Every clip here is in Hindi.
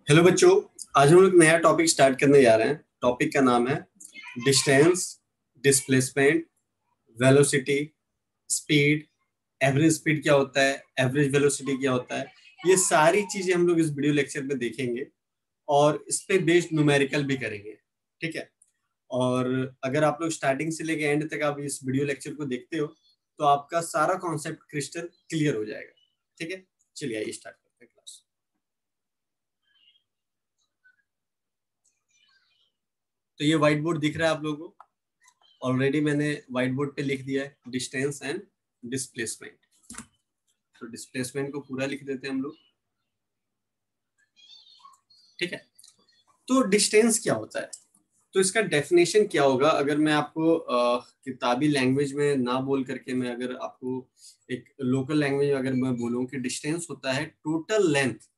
हेलो बच्चों, आज हम लोग नया टॉपिक स्टार्ट करने जा रहे हैं। टॉपिक का नाम है distance, displacement, velocity, speed. Average speed क्या होता है, एवरेज वेलोसिटी क्या होता है, ये सारी चीजें हम लोग इस वीडियो लेक्चर में देखेंगे और इस पे बेस्ड न्यूमेरिकल भी करेंगे। ठीक है। और अगर आप लोग स्टार्टिंग से लेके एंड तक आप इस वीडियो लेक्चर को देखते हो तो आपका सारा कॉन्सेप्ट क्रिस्टल क्लियर हो जाएगा। ठीक है, चलिए आइए स्टार्ट करते हैं क्लास। तो ये व्हाइट बोर्ड दिख रहा है आप लोगों को। ऑलरेडी मैंने व्हाइट बोर्ड पे लिख दिया है डिस्टेंस एंड डिस्प्लेसमेंट। तो डिस्प्लेसमेंट को पूरा लिख देते हैं हम लोग। ठीक है। तो डिस्टेंस क्या होता है, तो इसका डेफिनेशन क्या होगा अगर मैं आपको किताबी लैंग्वेज में ना बोल करके मैं अगर आपको एक लोकल लैंग्वेज में अगर मैं बोलूं कि डिस्टेंस होता है total length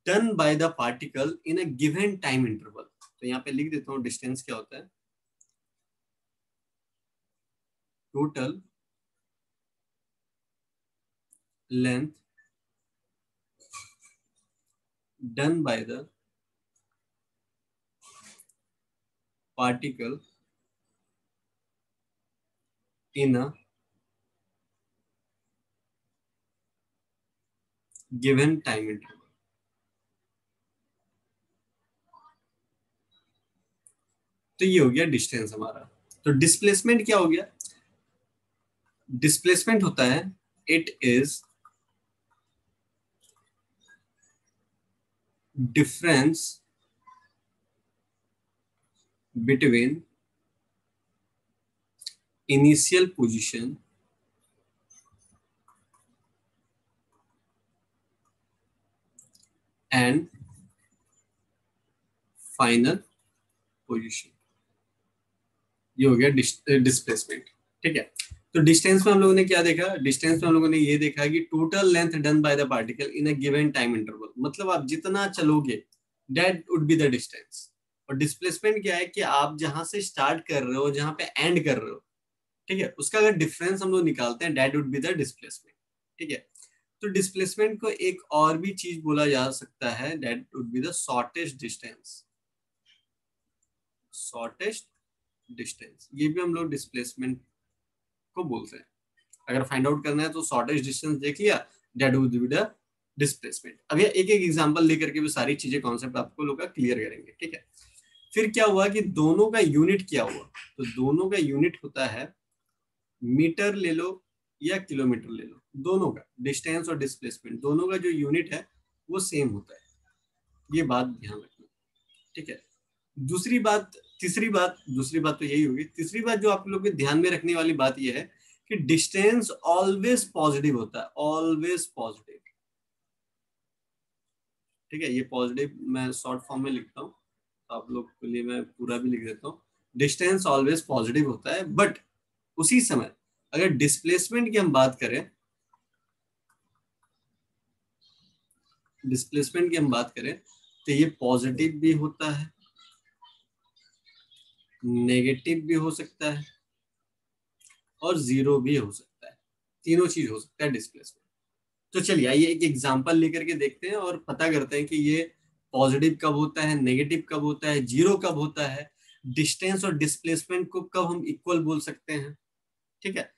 done by the particle in a given time interval. तो यहाँ पे लिख देता हूँ डिस्टेंस क्या होता है, total length done by the particle in a given time interval। तो ये हो गया डिस्टेंस हमारा। तो डिस्प्लेसमेंट क्या हो गया, डिस्प्लेसमेंट होता है it is difference between initial position and final position. ये हो गया डिस्प्लेसमेंट। ठीक है। तो डिस्टेंस में हम लोगों ने क्या देखा, डिस्टेंस में हम लोगों ने ये देखा कि total length done by the particle in a given time interval, मतलब आप जितना चलोगे that would be the distance. और डिस्प्लेसमेंट क्या है कि आप जहां से स्टार्ट कर रहे हो जहां पे एंड कर रहे हो, ठीक है, उसका अगर डिफरेंस हम लोग निकालते हैं that would be the displacement. ठीक है। तो डिस्प्लेसमेंट को एक और भी चीज बोला जा सकता है that would be the shortest distance. Shortest distance ये भी हम लोग डिस्प्लेसमेंट को बोलते हैं। अगर फाइंड आउट करना है तो शॉर्टेस्ट डिस्टेंस देख लिया, that would be the displacement. अब ये एक एक एग्जांपल लेकर के भी सारी चीजें कॉन्सेप्ट आपको लोग क्लियर करेंगे। ठीक है। फिर क्या हुआ कि दोनों का यूनिट क्या हुआ, तो दोनों का यूनिट होता है मीटर ले लो या किलोमीटर ले लो, दोनों का डिस्टेंस और डिस्प्लेसमेंट दोनों का जो यूनिट है वो सेम होता है। ये बात ध्यान रखना। ठीक है। दूसरी बात तो यही होगी। तीसरी बात जो आप लोग के ध्यान में रखने वाली बात यह है कि डिस्टेंस ऑलवेज पॉजिटिव होता है, ऑलवेज पॉजिटिव। ठीक है। ये पॉजिटिव मैं शॉर्ट फॉर्म में लिखता हूँ, तो आप लोग के लिए मैं पूरा भी लिख देता हूँ। डिस्टेंस ऑलवेज पॉजिटिव होता है, बट उसी समय अगर डिस्प्लेसमेंट की हम बात करें, डिस्प्लेसमेंट की हम बात करें तो ये पॉजिटिव भी होता है, नेगेटिव भी हो सकता है और जीरो भी हो सकता है। तीनों चीज हो सकता है डिस्प्लेसमेंट। तो चलिए आइए एक एग्जांपल लेकर के देखते हैं और पता करते हैं कि ये पॉजिटिव कब होता है, नेगेटिव कब होता है, जीरो कब होता है, डिस्टेंस और डिस्प्लेसमेंट को कब हम इक्वल बोल सकते हैं। ठीक है।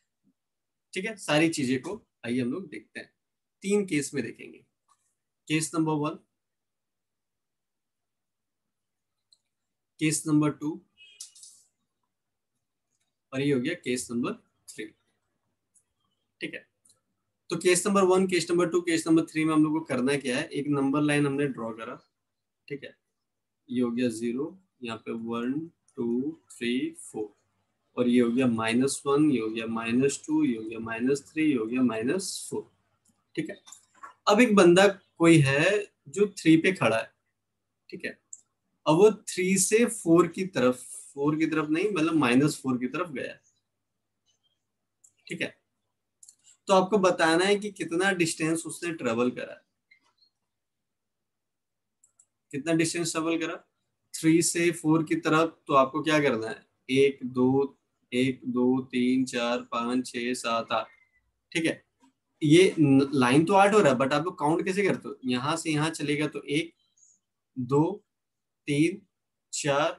ठीक है, सारी चीजें को आइए हम लोग देखते हैं। तीन केस में देखेंगे। केस नंबर 1, केस नंबर 2 और ये हो गया केस नंबर 3। ठीक है। तो case number 1, case number 2, case number 3 में हम लोग को करना क्या है, एक नंबर लाइन हमने ड्रॉ करा। ठीक है। ये हो गया 0, यहाँ पे 1 2 3 4 और ये हो गया -1, ये हो गया -2, ये हो गया -3, ये हो गया -4। ठीक है। अब एक बंदा कोई है जो 3 पे खड़ा है। ठीक है। अब वो 3 से 4 की तरफ, 4 की तरफ नहीं मतलब -4 की तरफ गया। ठीक है। तो आपको बताना है कि कितना डिस्टेंस उसने ट्रेवल करा, कितना डिस्टेंस ट्रेवल करा 3 से 4 की तरफ। तो आपको क्या करना है, 1 2 3 4 5 6 7 8। ठीक है। ये लाइन तो 8 हो रहा है, बट आप लोग काउंट कैसे करते हो, यहां से यहां चलेगा तो 1, 2 3 4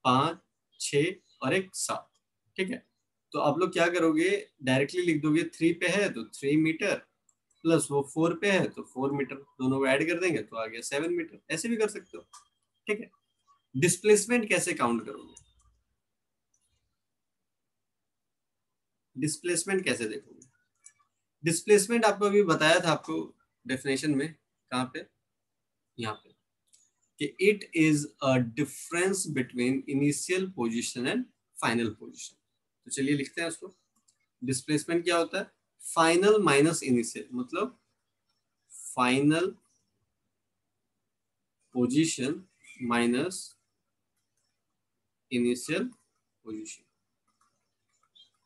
5 6 और एक 7। ठीक है, तो आप लोग क्या करोगे, डायरेक्टली लिख दोगे 3 पे है तो 3 मीटर प्लस वो 4 पे है तो 4 मीटर, दोनों को ऐड कर देंगे तो आ गया 7 मीटर। ऐसे भी कर सकते हो। ठीक है, डिस्प्लेसमेंट कैसे काउंट करोगे, डिस्प्लेसमेंट कैसे देखोगे? डिस्प्लेसमेंट आपको अभी बताया था, आपको डेफिनेशन में, कहाँ पे, यहाँ पे, कि it is a difference between initial position and final position. तो चलिए लिखते हैं उसको। डिस्प्लेसमेंट क्या होता है, फाइनल माइनस इनिशियल, मतलब final position minus initial position,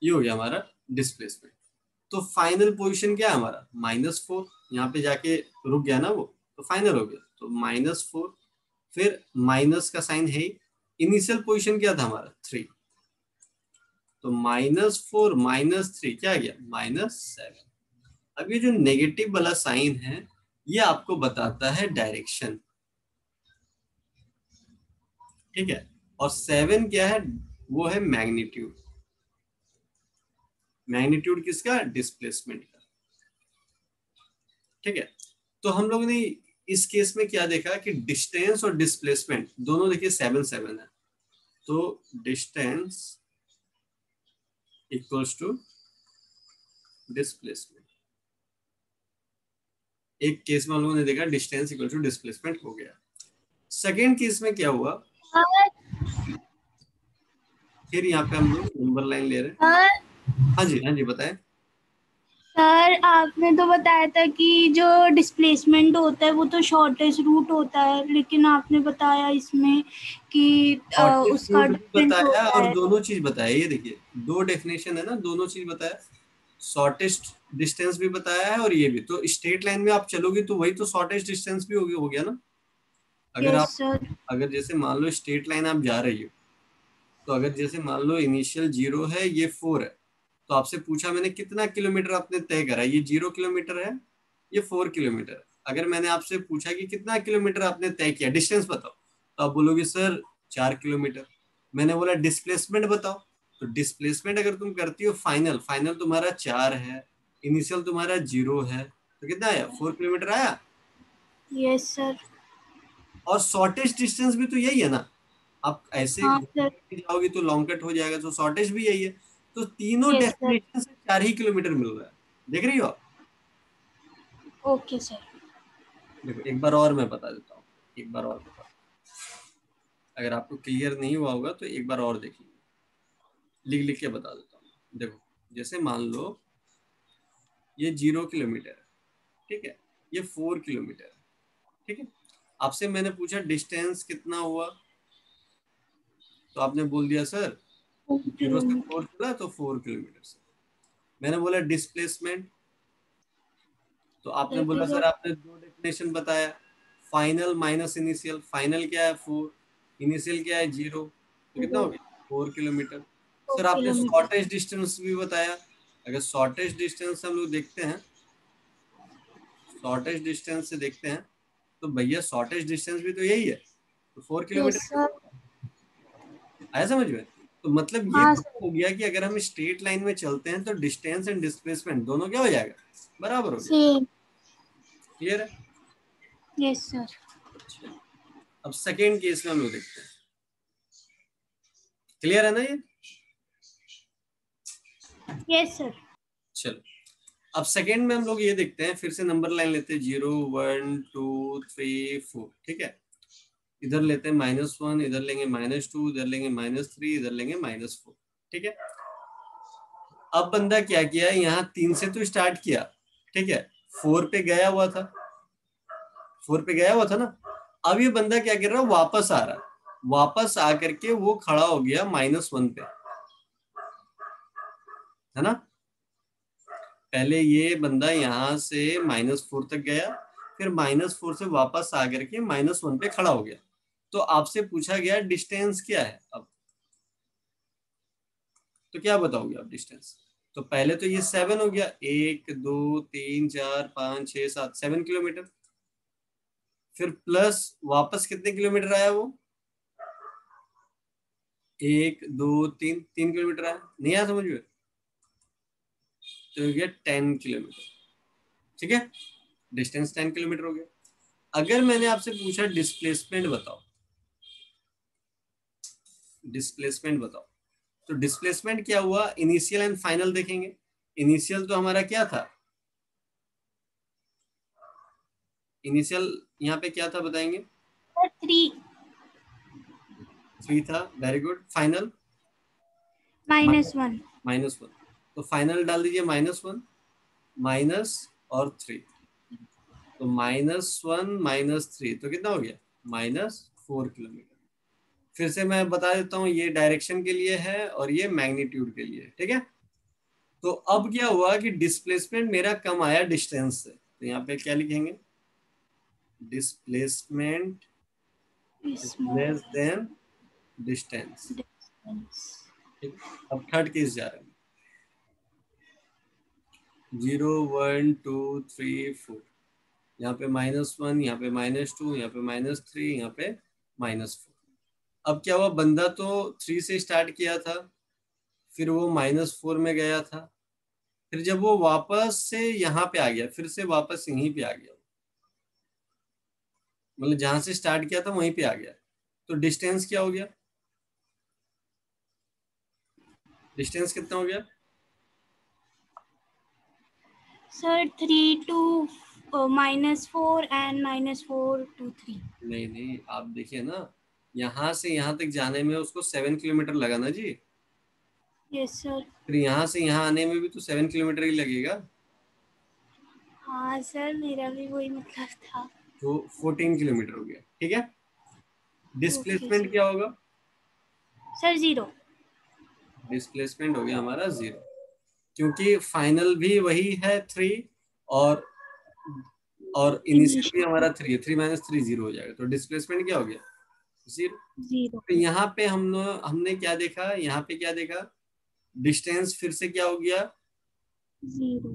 ये हो गया हमारा डिस्प्लेसमेंट। तो फाइनल पोजीशन क्या है हमारा, -4, यहाँ पे जाके रुक गया ना वो, तो फाइनल हो गया, तो -4, फिर माइनस का साइन है। इनिशियल पोजीशन क्या था हमारा 3, तो -4 -3 क्या गया -7। अब ये जो नेगेटिव वाला साइन है ये आपको बताता है डायरेक्शन। ठीक है, और 7 क्या है, वो है मैग्नीट्यूड। मैग्नीट्यूड किसका, डिस्प्लेसमेंट का। ठीक है, तो हम लोग ने इस केस में क्या देखा कि डिस्टेंस और डिस्प्लेसमेंट दोनों देखिए 7 7 है, तो डिस्टेंस इक्वल्स टू डिस्प्लेसमेंट। एक केस में हम लोगों ने देखा डिस्टेंस इक्वल टू डिस्प्लेसमेंट हो गया। सेकेंड केस में क्या हुआ, फिर यहाँ पे हम लोग नंबर लाइन ले रहे हैं। हाँ जी, हाँ जी, बताएं। सर आपने तो बताया था कि जो डिस्प्लेसमेंट होता है वो तो शॉर्टेस्ट रूट होता है, लेकिन आपने बताया इसमें कि शॉर्टेस्ट उसका रूट भी डिफरेंस बताया होता और है। दोनों चीज बताया, ये देखिए दो डेफिनेशन है ना, दोनों चीज बताया, शॉर्टेस्ट डिस्टेंस भी बताया है और ये भी। तो स्ट्रेट लाइन में आप चलोगे तो वही तो शॉर्टेस्ट डिस्टेंस भी हो गया ना। अगर यस आप, सर। अगर जैसे मान लो स्ट्रेट लाइन आप जा रही हो, तो अगर जैसे मान लो इनिशियल 0 है, ये 4 है, तो आपसे पूछा मैंने कितना किलोमीटर आपने तय करा, ये 0 किलोमीटर है, ये 4 किलोमीटर है। अगर मैंने आपसे पूछा कि कितना किलोमीटर आपने तय किया, डिस्टेंस बताओ, तो आप बोलोगे सर 4 किलोमीटर। मैंने बोला डिस्प्लेसमेंट बताओ, तो डिस्प्लेसमेंट अगर तुम करती हो फाइनल, फाइनल तुम्हारा 4 है, इनिशियल तुम्हारा 0 है, तो कितना आया, 4 किलोमीटर आया। Yes sir. और शॉर्टेस्ट डिस्टेंस भी तो यही है ना, आप ऐसे हाँ घूम सर। के जाओगे तो लॉन्ग कट हो जाएगा, तो शॉर्टेज भी यही है। तो तीनों यस सर। डेस्टिनेशन से 4 ही किलोमीटर मिल रहा है, देख रही हो आप। Okay sir. देखो एक बार और मैं बता देता हूँ, एक बार और बता, अगर आपको क्लियर नहीं हुआ होगा तो एक बार और देखिए, लिख लिख के बता देता हूँ। देखो जैसे मान लो ये 0 किलोमीटर है, ठीक है, ये 4 किलोमीटर है, ठीक है। आपसे मैंने पूछा डिस्टेंस कितना हुआ, तो आपने बोल दिया सर 0 से 4 किलोमीटर। चला तो 4 किलोमीटर से। मैंने बोला डिस्प्लेसमेंट, तो आपने दैट बोला इज सर आपने दो डेफिनेशन बताया, फाइनल माइनस इनिशियल, फाइनल क्या है 4, इनिशियल क्या है 0, तो कितना हो गया 4 किलोमीटर। सर आपने किलोमीटर। शॉर्टेस्ट डिस्टेंस भी बताया, अगर शॉर्टेस्ट डिस्टेंस हम लोग देखते हैं, शॉर्टेस्ट डिस्टेंस से देखते हैं, तो भैया शॉर्टेस्ट डिस्टेंस भी तो यही है, तो 4 किलोमीटर यस क्यों सर। होगा? आया समझ में? तो मतलब ये हाँ प्रूव सर। हो गया कि अगर हम स्ट्रेट लाइन में चलते हैं तो डिस्टेंस एंड डिस्प्लेसमेंट दोनों क्या हो जाएगा, बराबर हो जाएगा। सेम। क्लियर है? Yes sir. चलिए, अब सेकेंड केस में हम लोग देखते हैं, क्लियर है ना ये? Yes sir. चलो, अब सेकेंड में हम लोग ये देखते हैं, फिर से नंबर लाइन लेते हैं, 0 1 2 3 4, ठीक है। इधर लेते हैं -1, इधर लेंगे -2, इधर लेंगे -3, इधर लेंगे -4, ठीक है। अब बंदा क्या किया है, यहाँ 3 से तो स्टार्ट किया, ठीक है, 4 पे गया हुआ था, 4 पे गया हुआ था ना। अब ये बंदा क्या कर रहा है, वापस आ रहा है, वापस आकर के वो खड़ा हो गया -1 पे, है ना। पहले ये बंदा यहाँ से -4 तक गया, फिर -4 से वापस आकर के -1 पे खड़ा हो गया। तो आपसे पूछा गया डिस्टेंस क्या है, अब तो क्या बताओगे आप डिस्टेंस। तो पहले तो ये 7 हो गया, 1 2 3 4 5 6 7, 7 किलोमीटर। फिर प्लस वापस कितने किलोमीटर आया वो, 1 2 3 3 किलोमीटर आया, नहीं आया समझ में, तो हो गया 10 किलोमीटर। ठीक है, डिस्टेंस 10 किलोमीटर हो गया। अगर मैंने आपसे पूछा डिस्प्लेसमेंट बताओ, डिस्प्लेसमेंट बताओ, तो डिस्प्लेसमेंट क्या हुआ, इनिशियल एंड फाइनल देखेंगे। इनिशियल तो हमारा क्या था, इनिशियल यहाँ पे क्या था बताएंगे, 3 3 था, वेरी गुड। फाइनल -1। -1, तो फाइनल डाल दीजिए -1 माइनस और 3, तो -1 -3 तो कितना हो गया, -4 किलोमीटर। फिर से मैं बता देता हूँ, ये डायरेक्शन के लिए है और ये मैग्नीट्यूड के लिए, ठीक है। तो अब क्या हुआ कि डिस्प्लेसमेंट मेरा कम आया डिस्टेंस से, तो यहाँ पे क्या लिखेंगे, displacement small less than distance. Distance. ठीक, अब थर्ड केस जा रहे हैं, 0 1 2 3 4, यहाँ पे -1, यहाँ पे -2, यहाँ पे -3, यहाँ पे -4। अब क्या हुआ, बंदा तो 3 से स्टार्ट किया था, फिर वो -4 में गया था, फिर जब वो वापस से यहाँ पे आ गया, फिर से वापस यहीं पे आ गया, मतलब जहां से स्टार्ट किया था वहीं पे आ गया, तो डिस्टेंस क्या हो गया, डिस्टेंस कितना हो गया, सर 3 to -4 and -4 to 3। नहीं नहीं, आप देखिए ना, यहाँ से यहाँ तक जाने में उसको 7 किलोमीटर लगा ना जी, यस सर। फिर यहाँ से यहाँ आने में भी तो 7 किलोमीटर ही लगेगा, हाँ सर, मेरा भी वही मतलब था। तो 14 किलोमीटर हो गया। ठीक है, ओके डिस्प्लेसमेंट सर। क्या होगा, सर 0। डिस्प्लेसमेंट हो गया हमारा 0, क्योंकि फाइनल भी वही है 3, और इनिशियल भी इनिशियल हमारा 3 है, 3 - 3 0 हो जाएगा, तो डिस्प्लेसमेंट क्या हो गया, 0। 0। तो यहाँ पे हमने क्या देखा, यहाँ पे क्या देखा, डिस्टेंस फिर से क्या हो गया, 0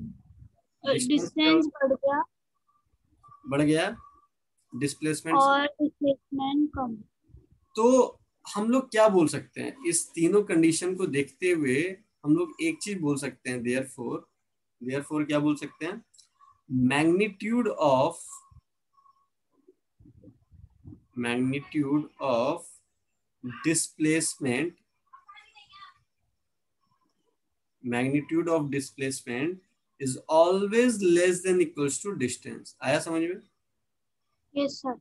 डिस्टेंस क्या डिस्टेंस बढ़ गया बढ़ गया डिस्प्लेसमेंट से। और डिस्प्लेसमेंट कम। तो हम लोग क्या बोल सकते हैं, इस तीनों कंडीशन को देखते हुए हम लोग एक चीज बोल सकते हैं, देयरफॉर क्या बोल सकते हैं, magnitude of displacement magnitude of displacement is always less than equals to distance. आया समझ में, यस सर।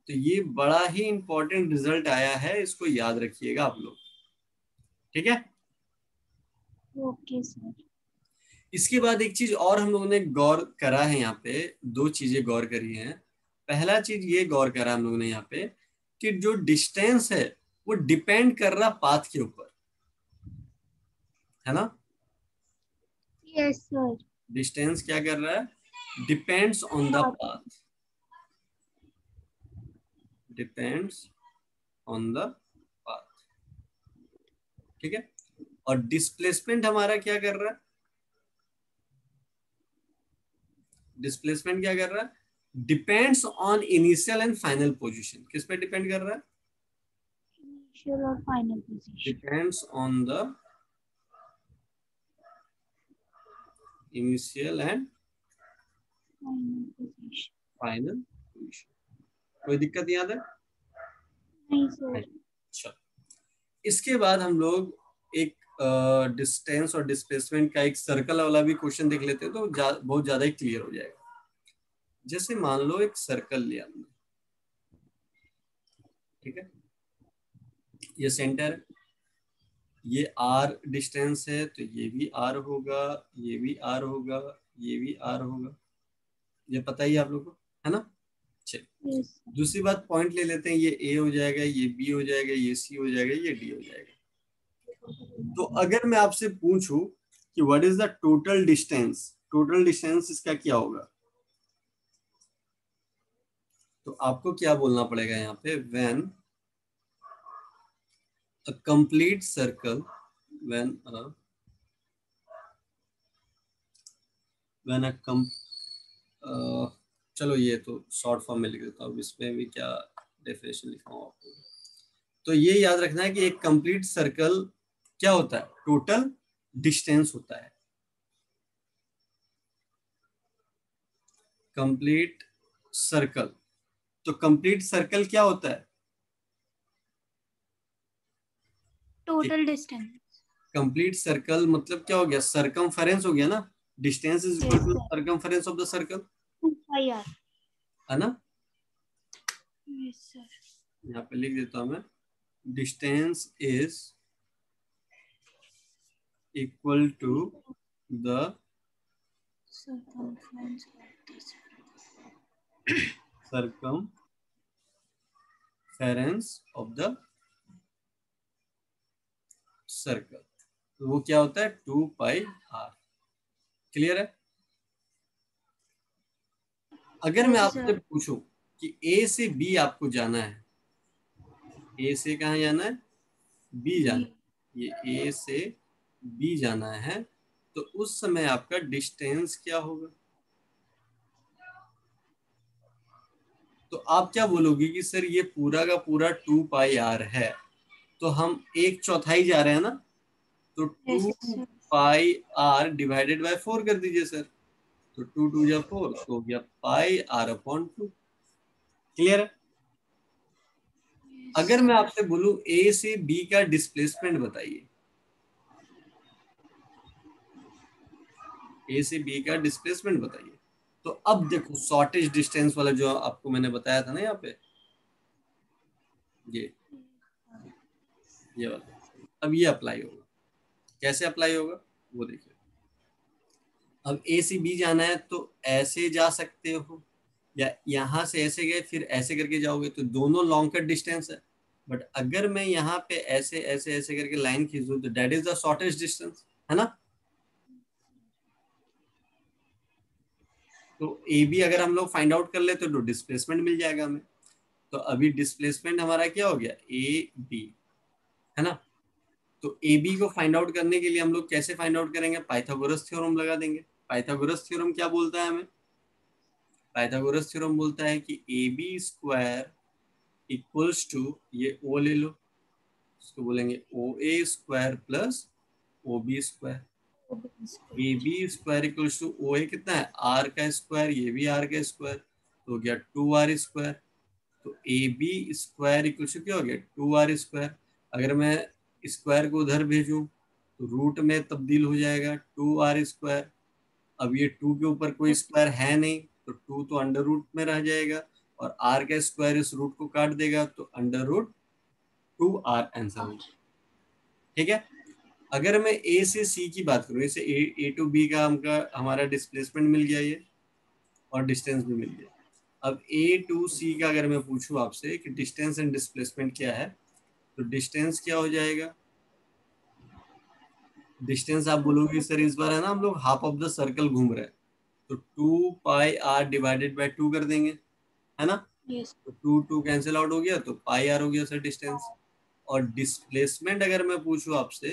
तो ये बड़ा ही इंपॉर्टेंट रिजल्ट आया है, इसको याद रखिएगा आप लोग। ठीक है, ओके सर। इसके बाद एक चीज और हम लोगों ने गौर करा है, यहाँ पे दो चीजें गौर करी हैं। पहला चीज ये गौर करा हम लोगों ने यहाँ पे कि जो डिस्टेंस है वो डिपेंड कर रहा पाथ के ऊपर, है ना। Yes sir. डिस्टेंस क्या कर रहा है, depends on the path, depends on the path. ठीक है, और डिस्प्लेसमेंट हमारा क्या कर रहा है, डिस्प्लेसमेंट क्या कर रहा है, depends on initial and final position. किस पे डिपेंड कर रहा है, इनिशियल और final position. Depends on the initial and final position. Final position. कोई दिक्कत याद है, नहीं सर। अच्छा। इसके बाद हम लोग एक डिस्टेंस और डिस्प्लेसमेंट का एक सर्कल वाला भी क्वेश्चन देख लेते हैं, तो बहुत ज्यादा ही क्लियर हो जाएगा। जैसे मान लो एक सर्कल लिया हमने, ठीक है, ये सेंटर है, ये आर डिस्टेंस है, तो ये भी आर होगा, ये भी आर होगा, ये भी आर होगा, ये पता ही आप लोग को, है ना। चलिए, यस। दूसरी बात पॉइंट ले लेते हैं, ये ए हो जाएगा, ये बी हो जाएगा, ये सी हो जाएगा, ये डी हो जाएगा। तो अगर मैं आपसे पूछूं कि what is the total distance इसका क्या होगा, तो आपको क्या बोलना पड़ेगा यहाँ पे, when a complete circle when when a चलो ये तो शॉर्ट फॉर्म में लिख देता हूँ, इसमें भी क्या डेफिनेशन लिखा हूँ आपको। तो ये याद रखना है कि एक कंप्लीट सर्कल क्या होता है, टोटल डिस्टेंस होता है। कंप्लीट सर्कल, तो कंप्लीट सर्कल क्या होता है, टोटल डिस्टेंस। कंप्लीट सर्कल मतलब क्या हो गया, सरकमफेरेंस हो गया ना, distance is equal yes to sir. Circumference of the circle, 2 pi r। है ना। Yes sir. यहाँ पे लिख देता हूं मैं, distance is equal to the circumference of this। Circumference of the circle, तो वो क्या होता है 2 पाई r। क्लियर है। अगर मैं यस आपसे सर। पूछूं कि ए से बी आपको जाना है, ए से कहाँ जाना है, बी जाना बी। है, ये ए से बी जाना है, तो उस समय आपका डिस्टेंस क्या होगा। तो आप क्या बोलोगे कि सर ये पूरा का पूरा 2 पाई r है, तो हम 1/4 जा रहे हैं ना, तो yes to sir. Pi r divided by 4 कर दीजिए सर, तो 2 2 जा 4, तो हो गया πr/2। क्लियर है। अगर मैं आपसे बोलूं ए से बी का डिस्प्लेसमेंट बताइए, ए से बी का डिस्प्लेसमेंट बताइए, तो अब देखो शॉर्टेज डिस्टेंस वाला जो आपको मैंने बताया था ना यहाँ पे, ये वाला, अब ये अप्लाई होगा। कैसे अप्लाई होगा वो देखिए। अब ए से बी जाना है तो ऐसे जा सकते हो, या यहां से ऐसे गए फिर ऐसे करके जाओगे, तो दोनों लॉन्ग कट डिस्टेंस है। बट अगर मैं यहाँ पे ऐसे ऐसे ऐसे करके लाइन खींचूं तो that is the shortest distance, है ना। तो ए बी अगर हम लोग फाइंड आउट कर ले तो डिस्प्लेसमेंट मिल जाएगा हमें। तो अभी डिस्प्लेसमेंट हमारा क्या हो गया, ए बी, है ना। तो ए बी को फाइंड आउट करने के लिए हम लोग कैसे फाइंड आउट करेंगे, पाइथागोरस थ्योरम लगा देंगे। पाइथागोरस थ्योरम क्या बोलता है हमें, पाइथागोरस थ्योरम बोलता है कि A B square equals to, ये ओ ले लो, इसको बोलेंगे O A square plus O B square. A B square equals to O A कितना है, आर का स्क्वायर, ये भी आर का स्क्वायर, तो हो गया 2r स्क्वायर। तो A B square equals to क्या हो गया 2r स्क्वायर। अगर मैं स्क्वायर को उधर भेजूं तो रूट में तब्दील हो जाएगा 2r स्क्वायर। अब ये 2 के ऊपर कोई स्क्वायर है नहीं, तो 2 तो अंडर रूट में रह जाएगा, और r का स्क्वायर इस रूट को काट देगा, तो अंडर रूट 2r आंसर होगा। ठीक है। अगर मैं ए से सी की बात करूं, इसे ए टू बी का हमारा डिस्प्लेसमेंट मिल गया ये, और डिस्टेंस भी मिल गया। अब ए टू सी का अगर मैं पूछूं आपसे कि डिस्टेंस एंड डिस्प्लेसमेंट क्या है, तो डिस्टेंस क्या हो जाएगा, डिस्टेंस आप बोलोगे सर इस बार है ना हम लोग हाफ ऑफ द सर्कल घूम रहे हैं, तो 2 पाई r डिवाइडेड बाय 2 कर देंगे, है ना। यस। तो 2 2 कैंसिल आउट हो गया, तो पाई r हो गया सर डिस्टेंस। और डिस्प्लेसमेंट अगर मैं पूछूं आपसे,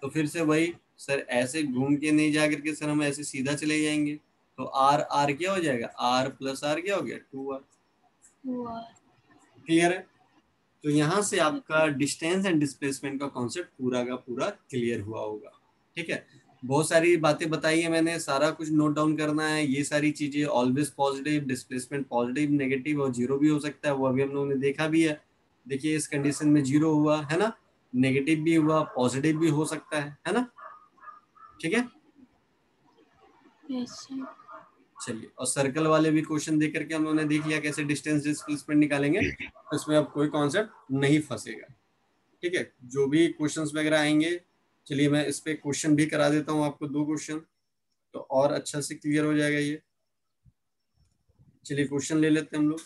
तो फिर से वही सर, ऐसे घूम के नहीं जा करके सर हम ऐसे सीधा चले जाएंगे, तो आर आर क्या हो जाएगा, आर प्लस आर क्या हो गया 2r। 2r। क्लियर है। तो यहाँ से आपका डिस्टेंस एंड डिस्प्लेसमेंट का कॉन्सेप्ट पूरा का पूरा क्लियर हुआ होगा। ठीक है। बहुत सारी बातें बताई है मैंने, सारा कुछ नोट डाउन करना है। ये सारी चीजें always positive, displacement positive, negative और जीरो भी हो सकता है, वो अभी हम लोगों ने देखा भी है। देखिए इस कंडीशन में जीरो हुआ है ना, नेगेटिव भी हुआ, पॉजिटिव भी हो सकता है ना। ठीक है। Yes sir. चलिए, और सर्कल वाले भी क्वेश्चन देख करके हम लोगों ने देख लिया कैसे डिस्टेंस डिस्प्लेसमेंट निकालेंगे, तो इसमें अब कोई कॉन्सेप्ट नहीं फंसेगा। ठीक है। जो भी क्वेश्चंस वगैरह आएंगे, चलिए मैं इस पे क्वेश्चन भी करा देता हूँ आपको, 2 क्वेश्चन, तो और अच्छा से क्लियर हो जाएगा ये। चलिए क्वेश्चन ले लेते हैं हम लोग।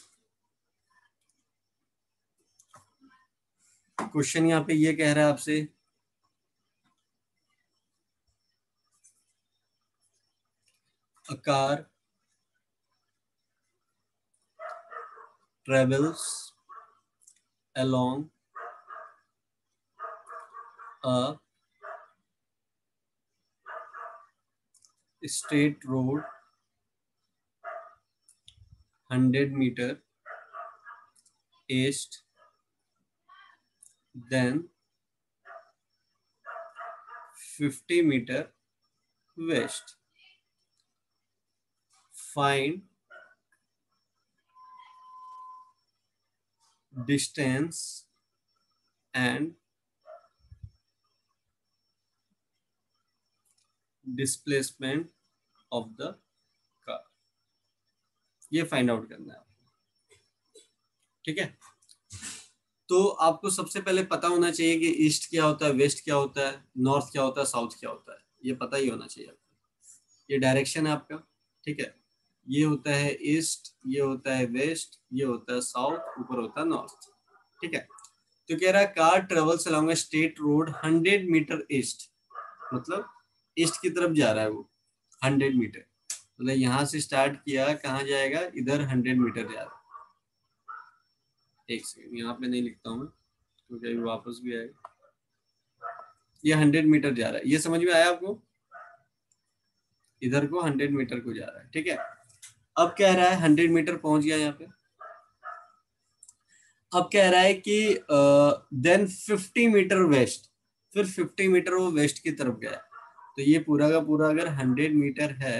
क्वेश्चन यहाँ पे ये कह रहा है आपसे, a car travels along a straight road 100 meter east, then 50 meter west. Find distance and displacement of the car. ये फाइंड आउट करना है, ठीक है। तो आपको सबसे पहले पता होना चाहिए कि ईस्ट क्या होता है, वेस्ट क्या होता है, नॉर्थ क्या होता है, साउथ क्या होता है, ये पता ही होना चाहिए आपको। ये डायरेक्शन है आपका, ठीक है। ये होता है ईस्ट, ये होता है वेस्ट, ये होता है साउथ, ऊपर होता है नॉर्थ, ठीक है। तो कह रहा है car travels along state road 100 metre east, मतलब ईस्ट की तरफ जा रहा है वो 100 मीटर, मतलब यहाँ से स्टार्ट किया, कहाँ जाएगा, इधर 100 मीटर जा रहा है। एक सेकंड, यहाँ पे नहीं लिखता हूँ मैं क्योंकि अभी वापस भी आएगा। ये 100 मीटर जा रहा है, ये समझ में आया आपको, इधर को 100 मीटर को जा रहा है, ठीक है। अब कह रहा है 100 मीटर पहुंच गया यहाँ पे। अब कह रहा है कि देन 50 मीटर वेस्ट, फिर 50 मीटर वो वेस्ट की तरफ गया। तो ये पूरा का पूरा अगर 100 मीटर है,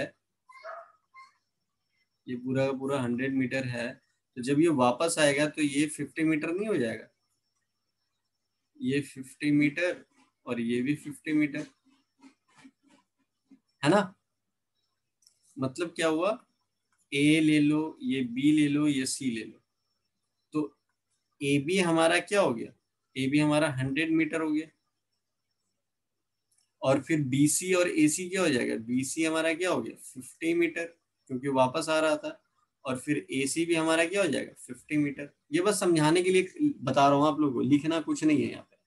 ये पूरा का पूरा 100 मीटर है, तो जब ये वापस आएगा तो ये 50 मीटर नहीं हो जाएगा, ये 50 मीटर और ये भी 50 मीटर, है ना। मतलब क्या हुआ, ए ले लो, ये बी ले लो, ये सी ले लो, तो ए बी हमारा क्या हो गया, ए बी हमारा 100 मीटर हो गया। और फिर बी सी और ए सी क्या हो जाएगा, बी सी हमारा क्या हो गया 50 मीटर, क्योंकि वापस आ रहा था। और फिर ए सी भी हमारा क्या हो जाएगा 50 मीटर। ये बस समझाने के लिए बता रहा हूँ आप लोगों को, लिखना कुछ नहीं है यहाँ पे।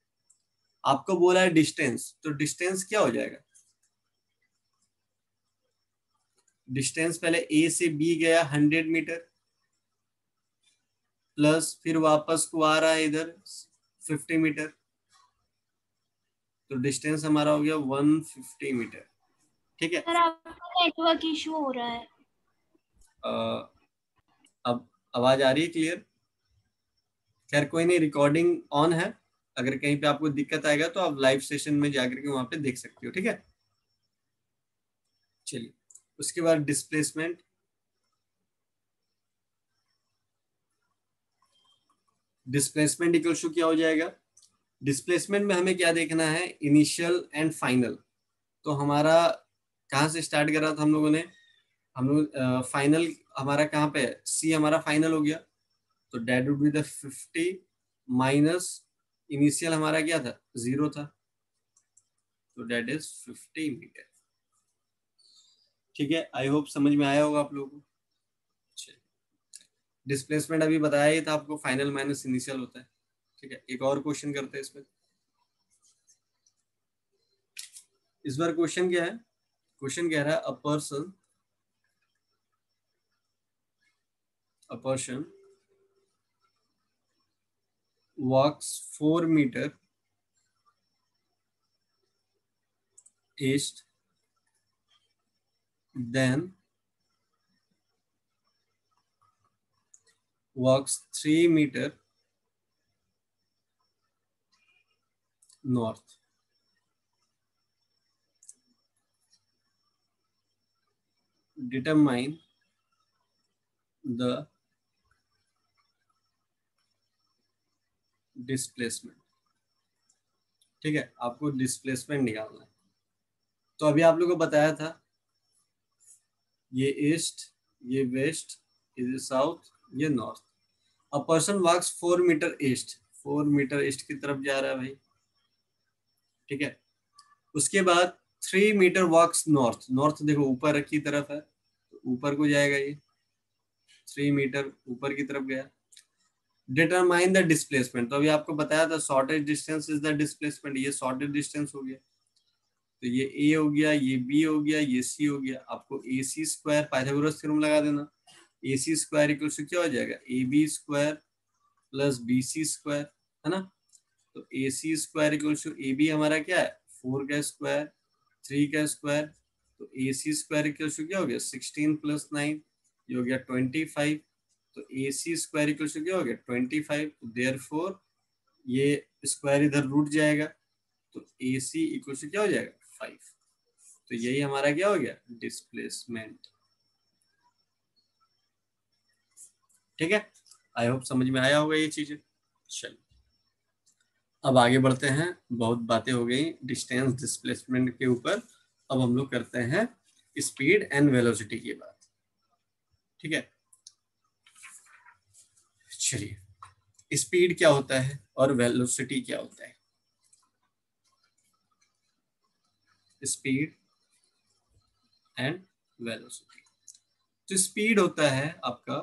आपको बोला है डिस्टेंस, तो डिस्टेंस क्या हो जाएगा, डिस्टेंस पहले ए से बी गया 100 मीटर, प्लस फिर वापस को आ रहा है इधर 50 मीटर, तो डिस्टेंस हमारा हो गया 150 मीटर, ठीक है। सर आपका नेटवर्क इशू हो रहा है। अब आवाज आ रही है क्लियर? खैर कोई नहीं, रिकॉर्डिंग ऑन है, अगर कहीं पे आपको दिक्कत आएगा तो आप लाइव सेशन में जाकर के वहां पे देख सकते हो, ठीक है। चलिए, उसके बाद डिस्प्लेसमेंट। डिस्प्लेसमेंट इक्वल टू क्या हो जाएगा, डिस्प्लेसमेंट में हमें क्या देखना है, इनिशियल एंड फाइनल। तो हमारा कहाँ से स्टार्ट करा था हम लोगों ने, हम लोग फाइनल हमारा कहाँ पे है, सी हमारा फाइनल हो गया, तो that would be the 50 minus initial हमारा क्या था, 0 था, तो डेट इज 50 मीटर, ठीक है। आई होप समझ में आया होगा आप लोगों को। डिस्प्लेसमेंट अभी बताया ही था आपको, फाइनल माइनस इनिशियल होता है, ठीक है। एक और क्वेश्चन करते हैं इसमें। इस बार क्वेश्चन क्या है, क्वेश्चन कह रहा है a person walks 4 meter east, then walks 3 meter north. Determine the displacement, ठीक है। आपको डिस्प्लेसमेंट निकालना है। तो अभी आप लोगों को बताया था, ये ईस्ट, ये वेस्ट, ये साउथ, ये north. A person walks 4 metre east, 4 metre east की तरफ जा रहा है भाई, ठीक है। उसके बाद 3 मीटर वॉक्स नॉर्थ, नॉर्थ देखो ऊपर की तरफ है, तो ऊपर को जाएगा ये, 3 मीटर ऊपर की तरफ गया। डिटरमाइन द डिस्प्लेसमेंट, तो अभी आपको बताया था shortage distance is the displacement, ये शॉर्टेज डिस्टेंस हो गया, तो ये ए हो गया, ये बी हो गया, ये सी हो गया। आपको A C square Pythagoras theorem लगा देना, A C square equal to क्या हो जाएगा, A B square plus B C square, है ना। तो A C square equal to A B हमारा क्या है 4 का स्क्वायर, 3 का स्क्वायर, तो A C square equal to क्या हो गया 16 प्लस 9, ये हो गया 25, तो AC स्क्वायर इक्वल टू क्या हो गया 25, देयरफॉर ये स्क्वायर इधर रूट जाएगा तो AC इक्वल टू क्या हो जाएगा 5। तो यही हमारा क्या हो गया डिस्प्लेसमेंट। ठीक है, आई होप समझ में आया होगा ये चीजें। चलिए अब आगे बढ़ते हैं, बहुत बातें हो गई डिस्टेंस डिस्प्लेसमेंट के ऊपर। अब हम लोग करते हैं स्पीड एंड वेलोसिटी की बात। ठीक है, चलिए स्पीड क्या होता है और वेलोसिटी क्या होता है। स्पीड एंड वेलोसिटी, तो स्पीड होता है आपका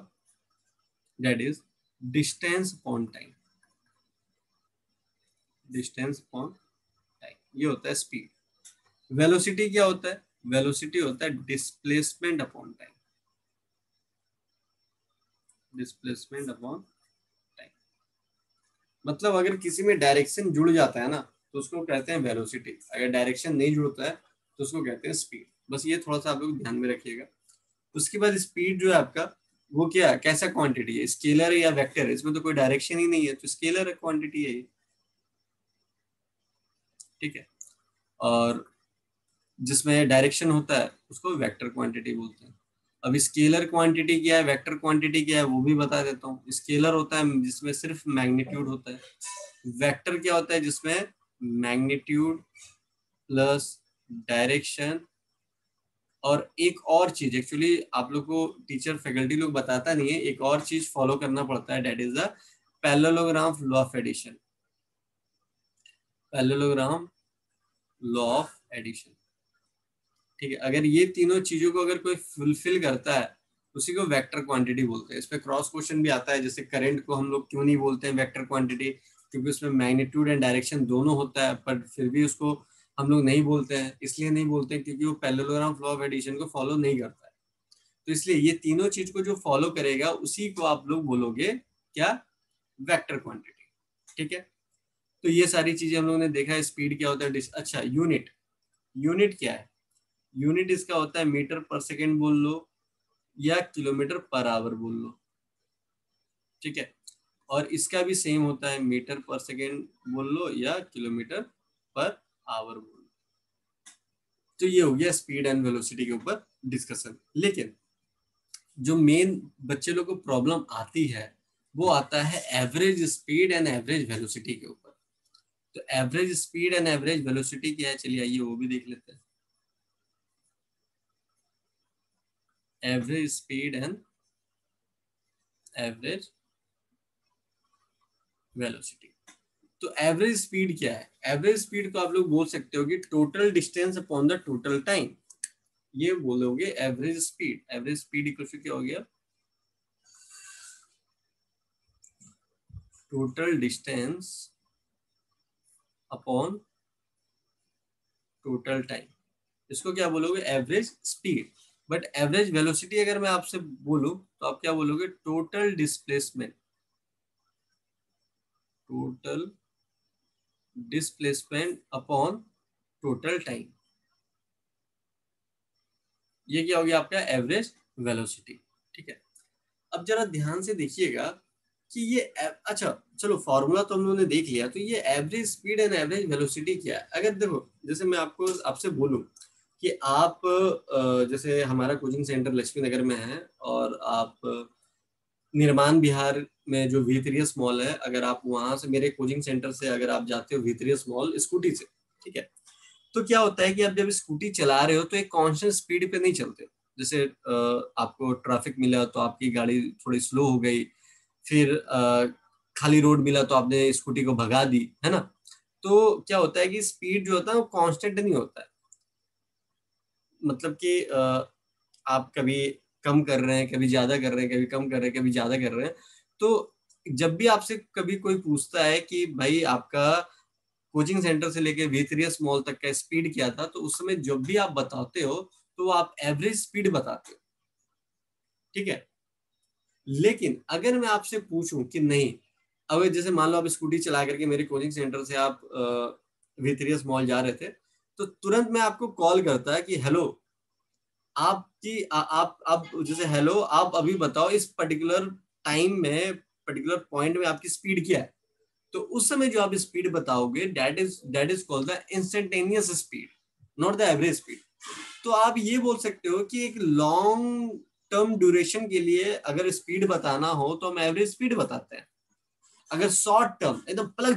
that is distance upon time, distance upon time, ये होता है स्पीड। वेलोसिटी क्या होता है, वेलोसिटी होता है displacement upon time, displacement upon time. मतलब अगर किसी में डायरेक्शन जुड़ जाता है ना तो उसको कहते हैं वेलोसिटी, अगर डायरेक्शन नहीं जुड़ता है तो उसको कहते हैं स्पीड। बस ये थोड़ा सा आप लोग ध्यान में रखिएगा। उसके बाद स्पीड जो है आपका वो क्या कैसा क्वांटिटी है, स्केलर है या वेक्टर है, इसमें तो कोई डायरेक्शन ही नहीं है तो स्केलर क्वांटिटी है। ठीक है, और जिसमें डायरेक्शन होता है उसको वेक्टर क्वांटिटी बोलते हैं। अब स्केलर क्वांटिटी क्या है, वेक्टर क्वांटिटी क्या है वो भी बता देता हूँ। स्केलर होता है जिसमें सिर्फ मैग्नीट्यूड होता है, वेक्टर क्या होता है जिसमें मैग्नीट्यूड प्लस डायरेक्शन और एक और चीज, एक्चुअली आप लोग को टीचर फैकल्टी लोग बताता नहीं है, एक और चीज फॉलो करना पड़ता है, that is the parallelogram law of addition, parallelogram law of addition. ठीक है, अगर ये तीनों चीजों को अगर कोई फुलफिल करता है उसी को वेक्टर क्वांटिटी बोलते हैं। इस पे क्रॉस क्वेश्चन भी आता है, जैसे करंट को हम लोग क्यों नहीं बोलते हैं वेक्टर क्वांटिटी, क्योंकि उसमें मैग्नीट्यूड एंड डायरेक्शन दोनों होता है, पर फिर भी उसको हम लोग नहीं बोलते हैं। इसलिए नहीं बोलते हैं क्योंकि वो पैरेललोग्राम लॉ ऑफ एडिशन को फॉलो नहीं करता है। तो इसलिए ये तीनों चीज को जो फॉलो करेगा उसी को आप लोग बोलोगे क्या, वेक्टर क्वांटिटी। ठीक है, तो ये सारी चीजें हम लोगों ने देखा है। स्पीड क्या होता है, अच्छा यूनिट, यूनिट क्या है, यूनिट इसका होता है मीटर पर सेकेंड बोल लो या किलोमीटर पर आवर बोल लो। ठीक है, और इसका भी सेम होता है, मीटर पर सेकेंड बोल लो या किलोमीटर पर आवर बोल लो। तो ये हो गया स्पीड एंड वेलोसिटी के ऊपर डिस्कशन। लेकिन जो मेन बच्चे लोग को प्रॉब्लम आती है वो आता है average speed and average velocity के ऊपर। तो average speed and average velocity क्या है, चलिए आइए वो भी देख लेते हैं। Average speed and average velocity. तो एवरेज स्पीड क्या है, एवरेज स्पीड को आप लोग बोल सकते हो कि total distance upon the total time, ये बोलोगे average speed. Average speed equal to क्या हो गया, total distance upon total time, इसको क्या बोलोगे average speed. But average velocity अगर मैं आपसे बोलूं तो आप क्या बोलोगे, total displacement, total displacement upon total time, ये क्या हो गया आपका एवरेज वेलोसिटी। ठीक है, अब जरा ध्यान से देखिएगा कि ये अच्छा चलो फॉर्मूला तो हम लोगों ने देख लिया, तो ये average speed and average velocity क्या है। अगर देखो जैसे मैं आपको आपसे बोलूं कि आप जैसे हमारा कोचिंग सेंटर लक्ष्मी नगर में है और आप निर्माण बिहार में जो वीथरियस मॉल है, अगर आप वहां से मेरे कोचिंग सेंटर से अगर आप जाते हो वीथरियस मॉल स्कूटी से, ठीक है, तो क्या होता है कि आप जब स्कूटी चला रहे हो तो एक कांस्टेंट स्पीड पे नहीं चलते। जैसे आपको ट्रैफिक मिला तो आपकी गाड़ी थोड़ी स्लो हो गई, फिर खाली रोड मिला तो आपने स्कूटी को भगा दी, है ना। तो क्या होता है कि स्पीड जो होता है वो कांस्टेंट नहीं होता है, मतलब कि आप कभी कम कर रहे हैं, कभी ज्यादा कर रहे हैं, कभी कम कर रहे हैं, कभी ज्यादा कर रहे हैं। तो जब भी आपसे कभी कोई पूछता है कि भाई आपका कोचिंग सेंटर से लेके वीथरियस मॉल तक का स्पीड क्या था, तो उस समय जब भी आप बताते हो तो आप एवरेज स्पीड बताते हो। ठीक है, लेकिन अगर मैं आपसे पूछूं कि नहीं, अगर जैसे मान लो आप स्कूटी चला करके मेरे कोचिंग सेंटर से आप वीथरियस मॉल जा रहे थे, तो तुरंत मैं आपको कॉल करता है कि हेलो आपकी आप जैसे हेलो आप अभी बताओ इस पर्टिकुलर टाइम में, पर्टिकुलर पॉइंट में आपकी स्पीड क्या है, तो उस समय जो आप स्पीड बताओगे that is called the instantaneous speed, not the average speed. तो आप ये बोल सकते हो कि एक लॉन्ग टर्म ड्यूरेशन के लिए अगर स्पीड बताना हो तो हम एवरेज स्पीड बताते हैं। अगर शॉर्ट टर्म एकदम पलक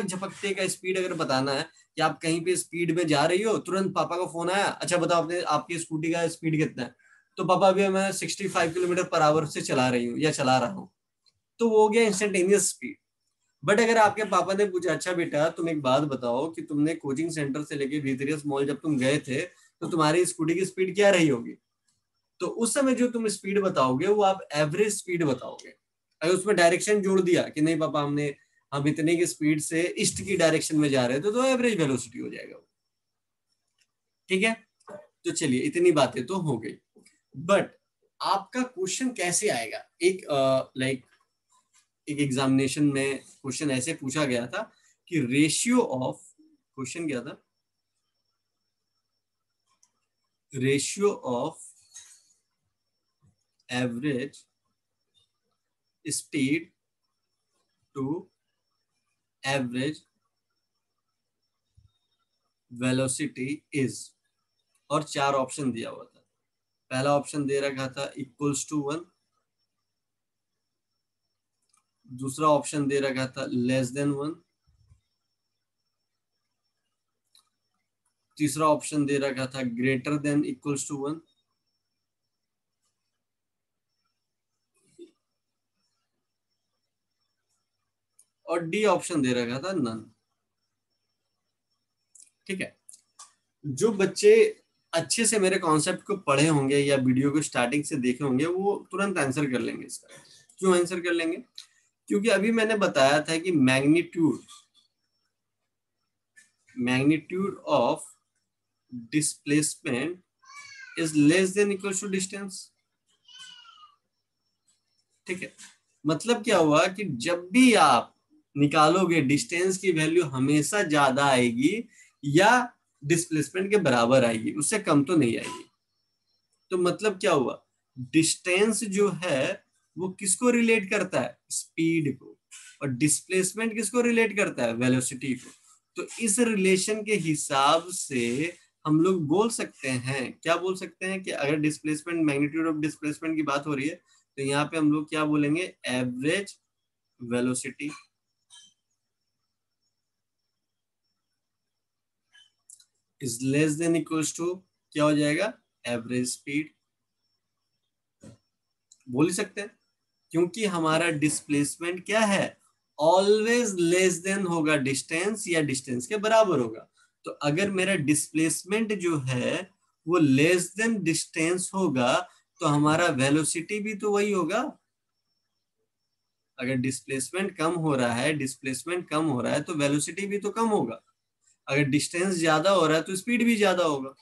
झपकते का स्पीड अगर बताना है कि आप कहीं पे स्पीड में जा रही हो, तुरंत पापा का फोन आया, अच्छा बताओ आपने आपकी स्कूटी का स्पीड कितना है, तो पापा अभी मैं 65 किलोमीटर पर आवर से चला रही हूँ या चला रहा हूँ, तो वो हो गया इंस्टेंटेनियस स्पीड। बट अगर आपके पापा ने पूछा, अच्छा बेटा तुम एक बात बताओ कि तुमने कोचिंग सेंटर से लेके वीथरियस मॉल जब तुम गए थे तो तुम्हारी स्कूटी की स्पीड क्या रही होगी, तो उस समय जो तुम स्पीड बताओगे वो आप एवरेज स्पीड बताओगे। अगर उसमें डायरेक्शन जोड़ दिया कि नहीं पापा हम इतने की स्पीड से ईस्ट की डायरेक्शन में जा रहे थे, तो एवरेज वेलोसिटी हो जाएगा। ठीक है, तो चलिए इतनी बातें तो हो गई। बट आपका क्वेश्चन कैसे आएगा, एक एक एग्जामिनेशन में क्वेश्चन ऐसे पूछा गया था कि रेशियो ऑफ, क्वेश्चन क्या था, ratio of average speed to average velocity is, और 4 ऑप्शन दिया हुआ था। पहला ऑप्शन दे रखा था इक्वल्स टू 1, दूसरा ऑप्शन दे रखा था लेस देन 1, तीसरा ऑप्शन दे रखा था ग्रेटर देन इक्वल्स टू 1, और डी ऑप्शन दे रखा था नन। ठीक है, जो बच्चे अच्छे से मेरे कॉन्सेप्ट को पढ़े होंगे या वीडियो को स्टार्टिंग से देखे होंगे वो तुरंत आंसर कर लेंगे इसका। क्यों आंसर कर लेंगे, क्योंकि अभी मैंने बताया था कि magnitude of displacement is less than equal to distance. ठीक है, मतलब क्या हुआ कि जब भी आप निकालोगे डिस्टेंस की वैल्यू हमेशा ज्यादा आएगी या डिस्प्लेसमेंट के बराबर आएगी, उससे कम तो नहीं आएगी। तो मतलब क्या हुआ, डिस्टेंस जो है वो किसको रिलेट करता है, स्पीड को, और डिस्प्लेसमेंट किसको रिलेट करता है, वेलोसिटी को। तो इस रिलेशन के हिसाब से हम लोग बोल सकते हैं, क्या बोल सकते हैं कि अगर डिस्प्लेसमेंट, मैग्नीट्यूड ऑफ डिस्प्लेसमेंट की बात हो रही है तो यहाँ पे हम लोग क्या बोलेंगे, average velocity is less than equals to, क्या हो जाएगा, एवरेज स्पीड। बोल ही सकते हैं, क्योंकि हमारा डिस्प्लेसमेंट क्या है, ऑलवेज लेस देन होगा डिस्टेंस या डिस्टेंस के बराबर होगा। तो अगर मेरा डिस्प्लेसमेंट जो है वो लेस देन डिस्टेंस होगा तो हमारा वेलोसिटी भी तो वही होगा। अगर डिस्प्लेसमेंट कम हो रहा है तो वेलोसिटी भी तो कम होगा। अगर डिस्टेंस ज्यादा हो रहा है तो स्पीड भी ज्यादा होगा,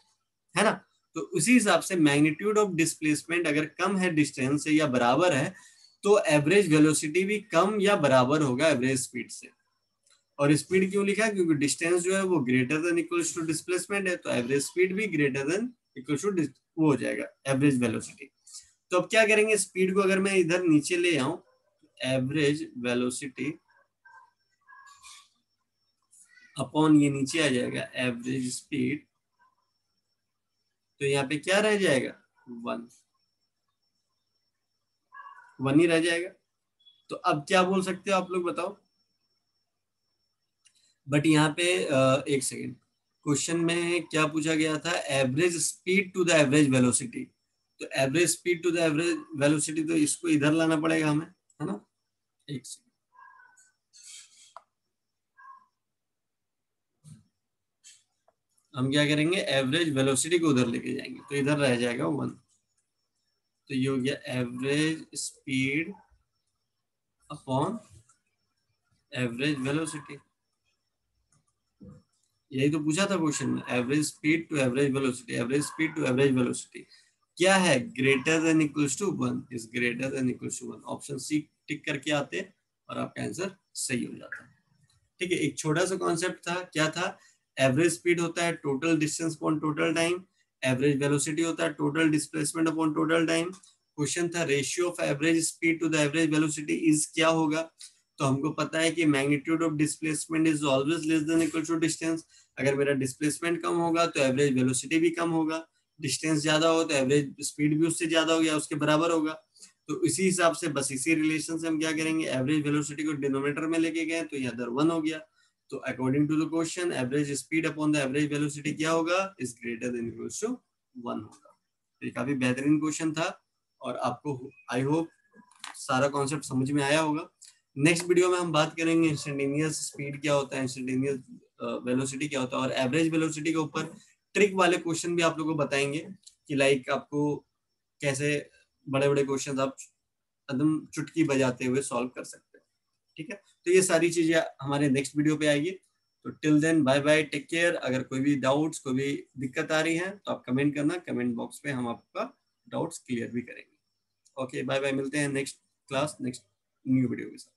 है ना। तो उसी हिसाब से मैग्नीट्यूड ऑफ डिस्प्लेसमेंट अगर कम है डिस्टेंस से या बराबर है तो एवरेज वेलोसिटी भी कम या बराबर होगा एवरेज स्पीड से। और स्पीड क्यों लिखा, क्योंकि डिस्टेंस जो है वो greater than equals to displacement है, तो एवरेज स्पीड भी ग्रेटर देन इक्वल्स टू वो हो जाएगा एवरेज वेलोसिटी। तो अब क्या करेंगे, स्पीड को अगर मैं इधर नीचे ले आऊं, एवरेज वेलोसिटी अपॉन ये नीचे आ जाएगा एवरेज स्पीड, तो यहाँ पे क्या रह जाएगा, 1 ही रह जाएगा। तो अब क्या बोल सकते हो आप लोग बताओ। बट यहाँ पे एक सेकेंड, क्वेश्चन में क्या पूछा गया था, average speed to the average velocity. तो average speed to the average velocity, तो इसको इधर लाना पड़ेगा हमें, है ना। एक सेकेंड, हम क्या करेंगे, एवरेज वेलोसिटी को उधर लेके जाएंगे, तो इधर रह जाएगा 1। तो ये हो गया average speed upon average velocity. यही तो पूछा था क्वेश्चन में, average speed to average velocity, average speed to average velocity क्या है, greater than equals to 1, is greater than equals to 1। Option C tick करके आते और आपका आंसर सही हो जाता है। ठीक है, एक छोटा सा कॉन्सेप्ट था, क्या था, एवरेज स्पीड होता है total distance upon total time, average velocity होता है total displacement upon total time, question था ratio of average speed to the average velocity is क्या होगा, तो हमको पता है कि magnitude of displacement is always less than equal to distance. अगर मेरा डिस्प्लेसमेंट कम होगा तो एवरेज वेलोसिटी भी कम होगा, डिस्टेंस ज्यादा हो तो एवरेज स्पीड भी उससे ज्यादा होगा, उसके बराबर होगा। तो इसी हिसाब से बस इसी रिलेशन से हम क्या करेंगे, एवरेज वेलोसिटी को डिनोमिनेटर में लेके गए तो ये अदर 1 हो गया। तो according to the question average speed upon the average velocity क्या होगा, is greater than equals to 1 होगा। ये काफी बेहतरीन क्वेश्चन था और आपको आई होप सारा कॉन्सेप्ट समझ में आया होगा। नेक्स्ट वीडियो में हम बात करेंगे इंस्टेंटेनियस स्पीड क्या होता है, इंस्टेंटेनियस वेलोसिटी क्या होता है, और एवरेज वेलोसिटी के ऊपर ट्रिक वाले क्वेश्चन भी आप लोगों को बताएंगे कि लाइक आपको कैसे बड़े बड़े क्वेश्चन आप एकदम चुटकी बजाते हुए सॉल्व कर सकते हैं। ठीक है, तो ये सारी चीजें हमारे नेक्स्ट वीडियो पे आएगी। तो till then bye bye, take care. अगर कोई भी डाउट्स, कोई भी दिक्कत आ रही है तो आप कमेंट करना, कमेंट बॉक्स पे हम आपका डाउट्स क्लियर भी करेंगे। ओके बाय बाय, मिलते हैं next class next new video के साथ।